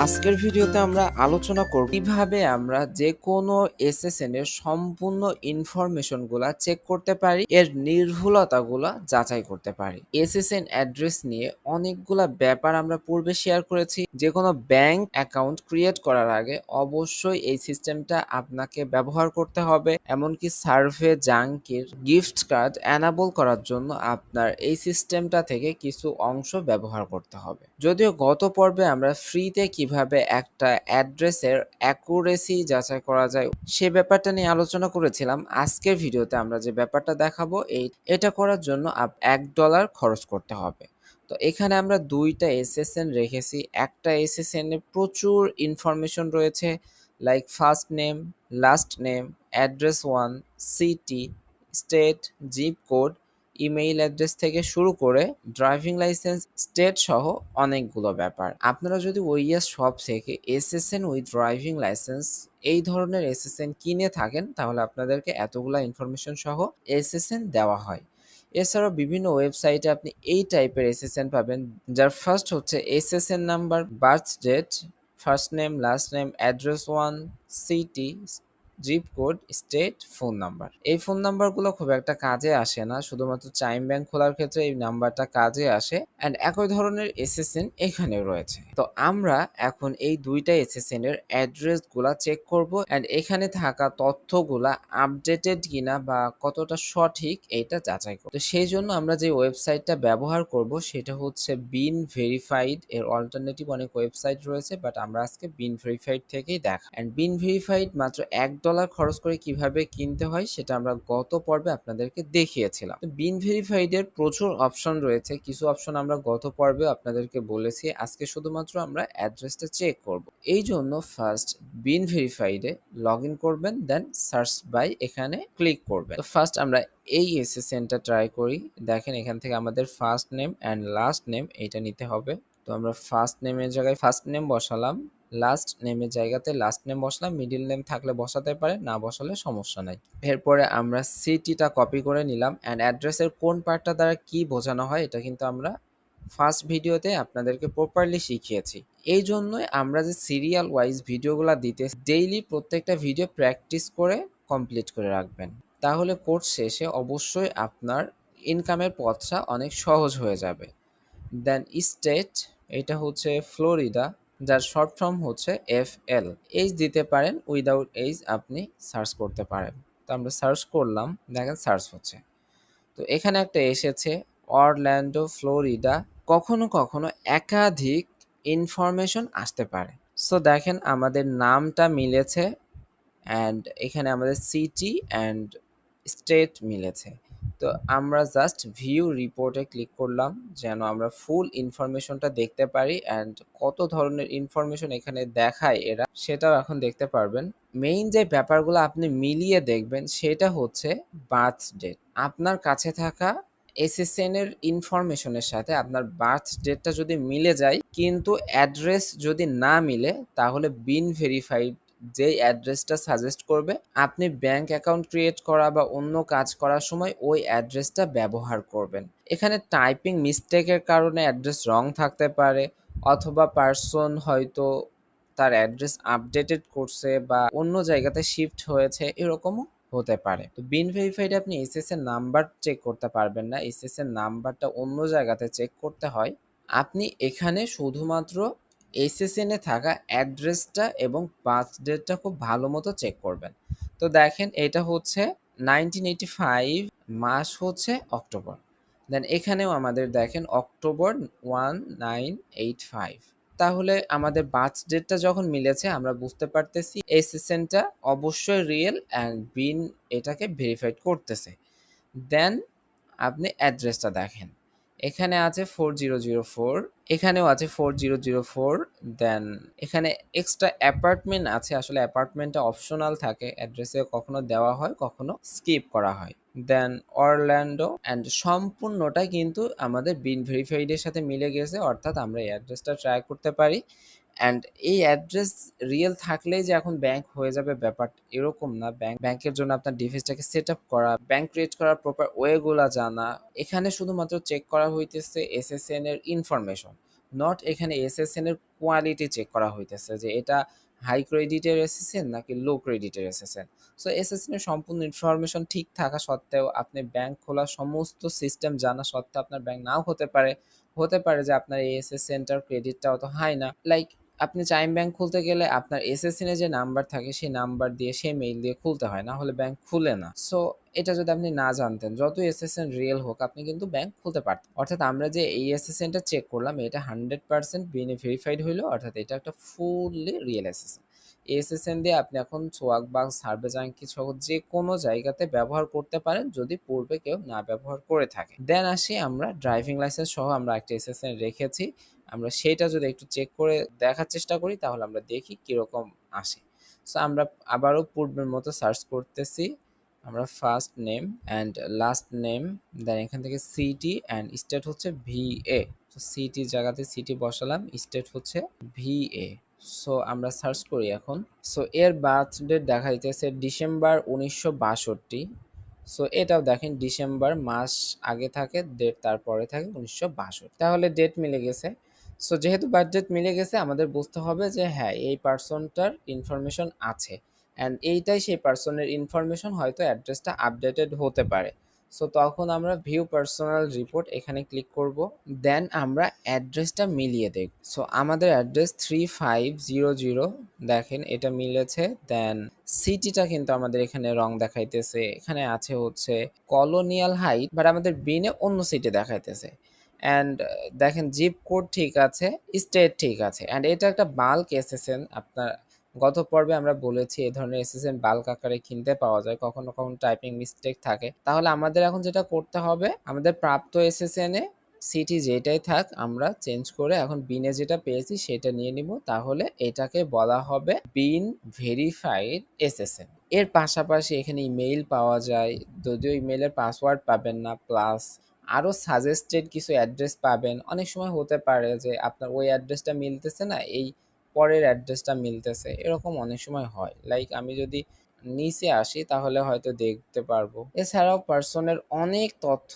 আজকের ভিডিওতে আমরা আলোচনা করব কিভাবে আমরা যে কোনো এসএসএন এর সম্পূর্ণ ইনফরমেশনগুলা চেক করতে পারি, এর নির্ভুলতাগুলা যাচাই করতে পারি। এসএসএন অ্যাড্রেস নিয়ে অনেকগুলা ব্যাপার আমরা পূর্বে শেয়ার করেছি। যে কোনো ব্যাংক অ্যাকাউন্ট ক্রিয়েট করার আগে অবশ্যই এই সিস্টেমটা আপনাকে ব্যবহার করতে হবে। এমনকি সার্ভে, জাঙ্কের, গিফট কার্ড এনাবল করার জন্য আপনার এই সিস্টেমটা থেকে কিছু অংশ ব্যবহার করতে হবে। যদিও গত পর্বে আমরা ফ্রিতে কিভাবে একটা অ্যাড্রেসের অ্যাকুরেসি যাচাই করা যায় সে ব্যাপারটা নিয়ে আলোচনা করেছিলাম। আজকের ভিডিওতে আমরা যে ব্যাপারটা দেখাবো এটা করার জন্য $1 খরচ করতে হবে। তো এখানে আমরা দুইটা এসএসএন রেখেছি। একটা এসএসএন এ প্রচুর ইনফরমেশন রয়েছে, like first name, last name, address 1, city, state, zip code, email address থেকে শুরু করে ড্রাইভিং লাইসেন্স, স্টেট সহ অনেকগুলো ব্যাপার। আপনারা যদি ওইএস শপ থেকে এসএসএন উইথ ড্রাইভিং লাইসেন্স এই ধরনের এসএসএন কিনে থাকেন তাহলে আপনাদেরকে এতগুলা ইনফরমেশন সহ এসএসএন দেওয়া হয়। এছাড়াও বিভিন্ন ওয়েবসাইটে আপনি এই টাইপের এসএসএন পাবেন, যার ফার্স্ট হচ্ছে SSN number, birth date, first name, last name, address 1, city, zip code, state, phone number. এই ফোন নাম্বারগুলো খুব একটা কাজে আসে না, শুধুমাত্র চাইম ব্যাংক খোলার ক্ষেত্রে এই নাম্বারটা কাজে আসে। অ্যান্ড একই ধরনের এসএসএন এখানেও রয়েছে। তো আমরা এখন এই দুইটা এসএসএন এর অ্যাড্রেসগুলা চেক করব অ্যান্ড এখানে থাকা তথ্যগুলা আপডেটেড কিনা বা কতটা সঠিক এইটা যাচাই করব। তো সেই জন্য আমরা যে ওয়েবসাইটটা ব্যবহার করব সেটা হচ্ছে বিন ভেরিফাইড। এর অল্টারনেটিভ অনেক ওয়েবসাইট রয়েছে, বাট আমরা আজকে বিন ভেরিফাইড থেকেই দেখা। অ্যান্ড বিন ভেরিফাইড মাত্র $1 খরচ করে কিভাবে কিনতে হয় সেটা আমরা গত পর্বে আপনাদেরকে দেখিয়েছিলাম। তো বিন ভেরিফাইড এর প্রচুর অপশন রয়েছে, কিছু অপশন আমরা গত পর্বে আপনাদেরকে বলেছি। আজকে শুধুমাত্র আমরা অ্যাড্রেসটা চেক করব। এই জন্য ফার্স্ট বিন ভেরিফাইডে লগ ইন করবেন, দেন সার্চ বাই এখানে ক্লিক করবেন। তো ফার্স্ট আমরা এই এসএসএনটা ট্রাই করি। দেখেন এখান থেকে আমাদের first name and last name এইটা নিতে হবে। তো আমরা ফার্স্ট নেমের জায়গায় ফার্স্ট নেম বসালাম, লাস্ট নেমের জায়গাতে লাস্ট নেম বসালাম। মিডিল নেম থাকলে বসাতে পারে, না বসালে সমস্যা নাই। এরপরে আমরা সিটিটা কপি করে নিলাম অ্যান্ড অ্যাড্রেসের কোন পার্টটা দ্বারা কি বোঝানো হয় এটা কিন্তু আমরা ফার্স্ট ভিডিওতে আপনাদেরকে প্রপারলি শিখিয়েছি। এই জন্যই আমরা যে সিরিয়াল ওয়াইজ ভিডিওগুলো দিতে ডেইলি প্রত্যেকটা ভিডিও প্র্যাকটিস করে কমপ্লিট করে রাখবেন। তাহলে কোর্স শেষে অবশ্যই আপনার ইনকামের পথটা অনেক সহজ হয়ে যাবে। দেন স্টেট, এটা হচ্ছে ফ্লোরিডা, যার শর্ট ফর্ম হচ্ছে FL। এইজ দিতে পারেন, উইদাউট এইজ আপনি সার্চ করতে পারেন। তো আমরা সার্চ করলাম, দেখেন সার্চ হচ্ছে। তো এখানে একটা এসেছে অরল্যান্ডো, ফ্লোরিডা। কখনো কখনো একাধিক ইনফরমেশন আসতে পারে। সো দেখেন আমাদের নামটা মিলেছে অ্যান্ড এখানে আমাদের সিটি অ্যান্ড স্টেট মিলেছে। তো আমরা জাস্ট ভিউ রিপোর্টে ক্লিক করলাম যেন আমরা ফুল ইনফরমেশনটা দেখতে পারি অ্যান্ড কত ধরনের ইনফরমেশন এখানে দেখায় এরা সেটাও এখন দেখতে পারবেন। মেইন যে ব্যাপারগুলো আপনি মিলিয়ে দেখবেন সেটা হচ্ছে বার্থ ডেট। আপনার কাছে থাকা এসএসএন এর ইনফরমেশনের সাথে আপনার বার্থ ডেটটা যদি মিলে যায় কিন্তু অ্যাড্রেস যদি না মিলে তাহলে বিন ভেরিফাইড যেই অ্যাড্রেসটা সাজেস্ট করবে আপনি ব্যাংক অ্যাকাউন্ট ক্রিয়েট করা বা অন্য কাজ করার সময় ওই অ্যাড্রেসটা ব্যবহার করবেন। এখানে টাইপিং মিস্টেকের কারণে অ্যাড্রেস রং থাকতে পারে, অথবা পার্সন হয়তো তার অ্যাড্রেস আপডেটেড করছে বা অন্য জায়গাতে শিফট হয়েছে, এরকমও হতে পারে। তো বিন ভেরিফাইড আপনি এসএসএন নাম্বার চেক করতে পারবেন না, এসএসএন নাম্বারটা অন্য জায়গাতে চেক করতে হয়। আপনি এখানে শুধুমাত্র এসএসএন এ থাকা অ্যাড্রেসটা এবং বার্থ ডেটটা খুব ভালো মতো চেক করবেন। তো দেখেন এটা হচ্ছে 1985, মাস হচ্ছে অক্টোবর। দেন এখানেও আমাদের দেখেন অক্টোবর 1985। তাহলে আমাদের বার্থ ডেটটা যখন মিলেছে আমরা বুঝতে পারতেছি এসএসএনটা অবশ্যই রিয়েল অ্যান্ড বিন এটাকে ভেরিফাইড করতেছে। দেন আপনি অ্যাড্রেসটা দেখেন, এখানে আছে 4004, এখানেও আছে 4004। দেন এখানে এক্সট্রা অ্যাপার্টমেন্ট আছে, আসলে অ্যাপার্টমেন্টটা অপশনাল থাকে, অ্যাড্রেসে কখনো দেওয়া হয় কখনো স্কিপ করা হয়। দেন অরল্যান্ডো অ্যান্ড সম্পূর্ণটা কিন্তু আমাদের বিন ভেরিফাইডের সাথে মিলে গেছে, অর্থাৎ আমরা এই অ্যাড্রেসটা ট্রাই করতে পারি। অ্যান্ড এই অ্যাড্রেস রিয়েল থাকলেই যে এখন ব্যাংক হয়ে যাবে ব্যাপারটা এরকম না। ব্যাংকের জন্য আপনার ডিভাইসটাকে সেট আপ করা, ব্যাংক ক্রিয়েট করার প্রপার ওয়েগুলা জানা। এখানে শুধুমাত্র চেক করা হইতেছে এসএসএন এর ইনফরমেশন, নট এখানে এসএসএন এর কোয়ালিটি চেক করা হইতেছে যে এটা হাই ক্রেডিটের এসএসএন নাকি লো ক্রেডিটের এসএসএন। সো এসএসএন এর সম্পূর্ণ ইনফরমেশন ঠিক থাকা সত্ত্বেও আপনি ব্যাংক খোলার সমস্ত সিস্টেম জানা সত্ত্বেও আপনার ব্যাংক নাও হতে পারে। হতে পারে যে আপনার এই এসএসএনটার ক্রেডিটটা অত হাই না। লাইক আপনি চাইম ব্যাংক খুলতে গেলে আপনার এসএসএন এ যে নাম্বার থাকে সেই নাম্বার দিয়ে সেই মেইল দিয়ে খুলতে হয়, না হলে ব্যাংক খুলে না। সো এটা যদি আপনি না জানতেন, যতই এসএসএন রিয়েল হোক আপনি কিন্তু ব্যাংক খুলতে পারতেন। অর্থাৎ আমরা যে এই এসএসএনটা চেক করলাম এটা 100% বিএনএ ভেরিফাইড হইলো, অর্থাৎ এটা একটা ফুললি রিয়েল এসএসএন। এসএসএন দিয়ে আপনি এখন সোয়াগ বা সার্ভে জাঙ্কি সহ যে কোনো জায়গাতে ব্যবহার করতে পারেন যদি পূর্বে কেউ না ব্যবহার করে থাকে। দেন আসি আমরা ড্রাইভিং লাইসেন্স সহ আমরা একটা এসএসএন রেখেছি, আমরা সেইটা যদি একটু চেক করে দেখার চেষ্টা করি তাহলে আমরা দেখি কিরকম আসে। সো আমরা আবারও পূর্বের মতো সার্চ করতেছি, আমরা first name and last name, then এখান থেকে সিটি অ্যান্ড স্টেট হচ্ছে ভিএ। তো সিটি জায়গাতে সিটি বসালাম, স্টেট হচ্ছে ভিএ। সো আমরা সার্চ করি এখন। সো এর বার্থ ডেট দেখা যাইতেছে ডিসেম্বর 1962। সো এটাও দেখেন ডিসেম্বর মাস আগে থাকে, ডেট তারপরে থাকে 1962, তাহলে ডেট মিলে গেছে। সো যেহেতু বার্থ ডেট মিলে গেছে আমাদের বুঝতে হবে যে হ্যাঁ এই পার্সনটার ইনফরমেশন আছে অ্যান্ড এইটাই সেই পার্সনের ইনফরমেশন, হয়তো অ্যাড্রেসটা আপডেটেড হতে পারে। সো তখন আমরা ভিউ পার্সোনাল রিপোর্ট এখানে ক্লিক করব, দেন আমরা অ্যাড্রেসটা মিলিয়ে দেখব। সো আমাদের অ্যাড্রেস 3500, দেখেন এটা মিলেছে। দেন সিটিটা কিন্তু আমাদের এখানে রং দেখাইতেছে, এখানে আছে হচ্ছে কলোনিয়াল হাইট, বাট আমাদের বিনে অন্য সিটি দেখাইতেছে। অ্যান্ড দেখেন জিপ কোড ঠিক আছে, স্টেট ঠিক আছে, অ্যান্ড এটা একটা বাল্ক এসএসএন। আপনার গত পর্বে আমরা বলেছি এই ধরনের এসএসএন বাল্ক আকারে কিনতে পাওয়া যায়, কখনো কখনো টাইপিং মিস্টেক থাকে। তাহলে আমাদের এখন যেটা করতে হবে, আমাদের প্রাপ্ত এসএসএন এ সিটি যেটাই থাক আমরা চেঞ্জ করে এখন বিনে যেটা পেয়েছি সেটা নিয়ে নিব, তাহলে এটাকে বলা হবে বিন ভেরিফাইড এসএসএন। এর পাশাপাশি এখানে ইমেইল পাওয়া যায়, যদিও ইমেইলের পাসওয়ার্ড পাবেন না, প্লাস আরও সাজেস্টেড কিছু অ্যাড্রেস পাবেন। অনেক সময় হতে পারে যে আপনার ওই অ্যাড্রেসটা মিলতেছে না, এই পরের অ্যাড্রেসটা মিলতেছে, এরকম অনেক সময় হয়। লাইক আমি যদি নিচে আসি তাহলে হয়তো দেখতে পারবো। এছাড়াও পার্সনের অনেক তথ্য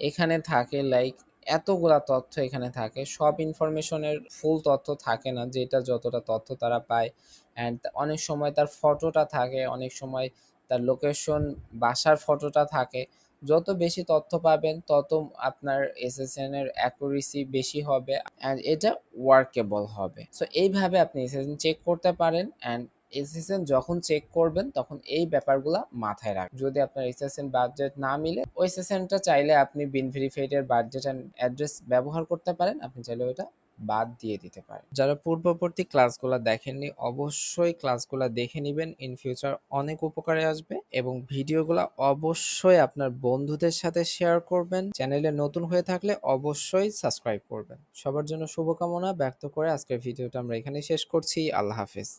এখানে থাকে, লাইক এতগুলা তথ্য এখানে থাকে, সব ইনফরমেশনের ফুল তথ্য থাকে না, যেটা যতটা তথ্য তারা পায়। অ্যান্ড অনেক সময় তার ফটোটা থাকে, অনেক সময় তার লোকেশন বাসার ফটোটা থাকে। যত বেশি তথ্য পাবেন তত আপনার এসএসএন এর অ্যাকুরেসি বেশি হবে অ্যান্ড এটা ওয়ার্কেবল হবে। সো এইভাবে আপনি এসএসএন চেক করতে পারেন। অ্যান্ড এসএসএন যখন চেক করবেন তখন এই ব্যাপারগুলো মাথায় রাখবেন। যদি আপনার এসএসএন বাজেট না মিলে ওই এসএসএনটা চাইলে আপনি বিন ভেরিফাইড এর বাজেট অ্যান্ড অ্যাড্রেস ব্যবহার করতে পারেন, আপনি চাইলে ওটা বাদ দিয়ে দিতে পারেন। যারা পূর্ববর্তী ক্লাসগুলো দেখেননি অবশ্যই ক্লাসগুলো দেখে নেবেন, ইন ফিউচার অনেক উপকারে আসবে। এবং ভিডিওগুলো অবশ্যই আপনার বন্ধুদের সাথে শেয়ার করবেন। চ্যানেলে নতুন হয়ে থাকলে অবশ্যই সাবস্ক্রাইব করবেন। সবার জন্য শুভকামনা ব্যক্ত করে আজকের ভিডিওটা আমরা এখানেই শেষ করছি। আল্লাহ হাফেজ।